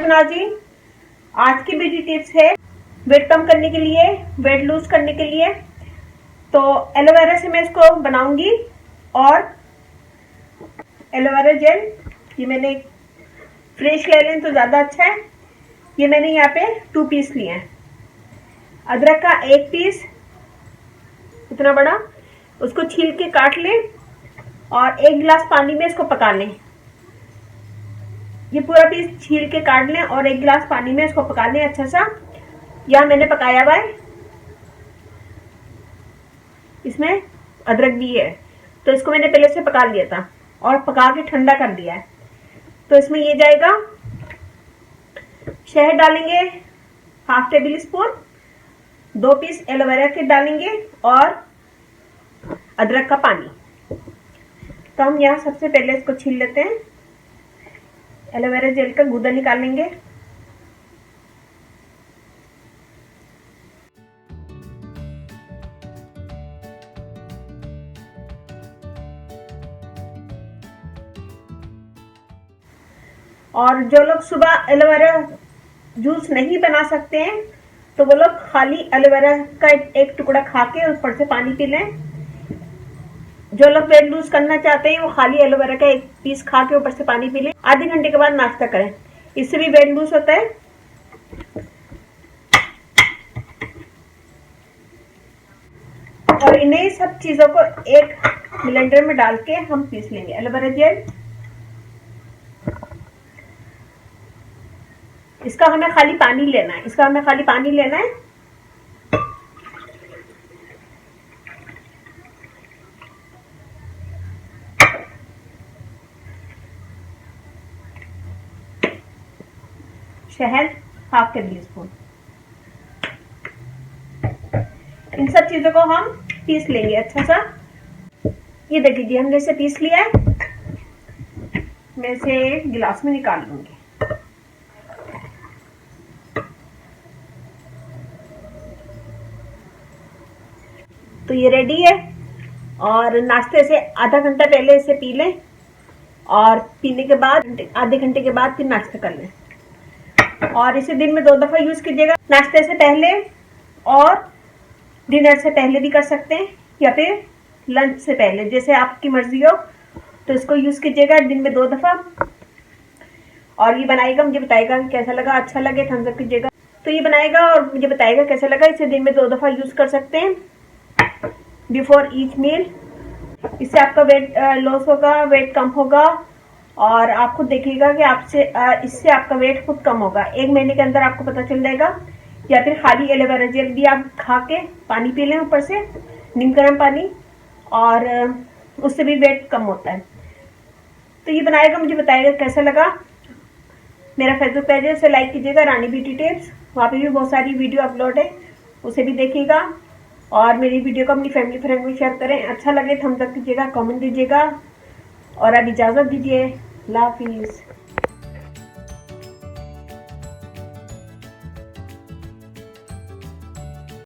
सुना जी। आज की ब्यूटी टिप्स है वेट कम करने के लिए, वेट लूज करने के लिए। तो एलोवेरा से मैं इसको बनाऊंगी और एलोवेरा जेल ये मैंने फ्रेश ले लें तो ज़्यादा अच्छा है। ये मैंने यहाँ पे 2 पीस लिए हैं। अदरक का 1 पीस इतना बड़ा, उसको छील के काट लें और 1 गिलास पानी में इसको पका लें। ये पूरा पीस छील के काट लें और 1 गिलास पानी में इसको पका लें अच्छा सा। यहाँ मैंने पकाया हुआ है, इसमें अदरक भी है तो इसको मैंने पहले से पका लिया था और पका के ठंडा कर दिया है। तो इसमें ये जाएगा, शहद डालेंगे 1/2 टेबल स्पून, 2 पीस एलोवेरा के डालेंगे और अदरक का पानी। तो हम यहाँ सबसे पहले इसको छील लेते हैं। एलोवेरा जेल का गूदा निकालेंगे। और जो लोग सुबह एलोवेरा जूस नहीं बना सकते हैं तो वो लोग खाली एलोवेरा का एक टुकड़ा खा के ऊपर से पानी पी लें। जो लोग वेट लूज करना चाहते हैं वो खाली एलोवेरा का 1 पीस खा के ऊपर से पानी पी लें। आधे घंटे के बाद नाश्ता करें, इससे भी वेट लूज होता है। और इन्हीं सब चीजों को एक ब्लेंडर में डाल के हम पीस लेंगे। एलोवेरा जेल, इसका हमें खाली पानी लेना है, इसका हमें खाली पानी लेना है। शहद 1/2 टेबल स्पून। इन सब चीजों को हम पीस लेंगे अच्छा सा। ये देखिए जी, हमने इसे पीस लिया है। मैं इसे एक गिलास में निकाल लूंगी। तो ये रेडी है और नाश्ते से आधा घंटा पहले इसे पी लें और पीने के बाद आधे घंटे के बाद फिर नाश्ता कर लें। और इसे दिन में 2 दफा यूज कीजिएगा, नाश्ते से पहले और डिनर से पहले भी कर सकते हैं या फिर लंच से पहले, जैसे आपकी मर्जी हो। तो इसको यूज कीजिएगा दिन में 2 दफा। और ये बनाएगा, मुझे बताएगा कैसा लगा। अच्छा लगे थम्स अप कीजिएगा। तो ये बनाएगा और मुझे बताएगा कैसा लगा। इसे दिन में 2 दफा यूज कर सकते हैं बिफोर ईच मील। इससे आपका वेट लॉस होगा, वेट कम होगा और आप खुद देखिएगा कि आपसे इससे आपका वेट खुद कम होगा। 1 महीने के अंदर आपको पता चल जाएगा। या फिर खाली एलोवेरा जेल भी आप खा के पानी पी लें ऊपर से, नीम गर्म पानी, और उससे भी वेट कम होता है। तो ये बनाएगा, मुझे बताएगा कैसा लगा। मेरा फेसबुक पेज है, उसे लाइक कीजिएगा, रानी ब्यूटी टिप्स। वहाँ पे भी बहुत सारी वीडियो अपलोड है, उसे भी देखिएगा। और मेरी वीडियो को अपनी फैमिली फ्रेंड में शेयर करें। अच्छा लगे थम्स अप कीजिएगा, कमेंट दीजिएगा। और अब इजाज़त दीजिए। अल्लाह हाफिज़।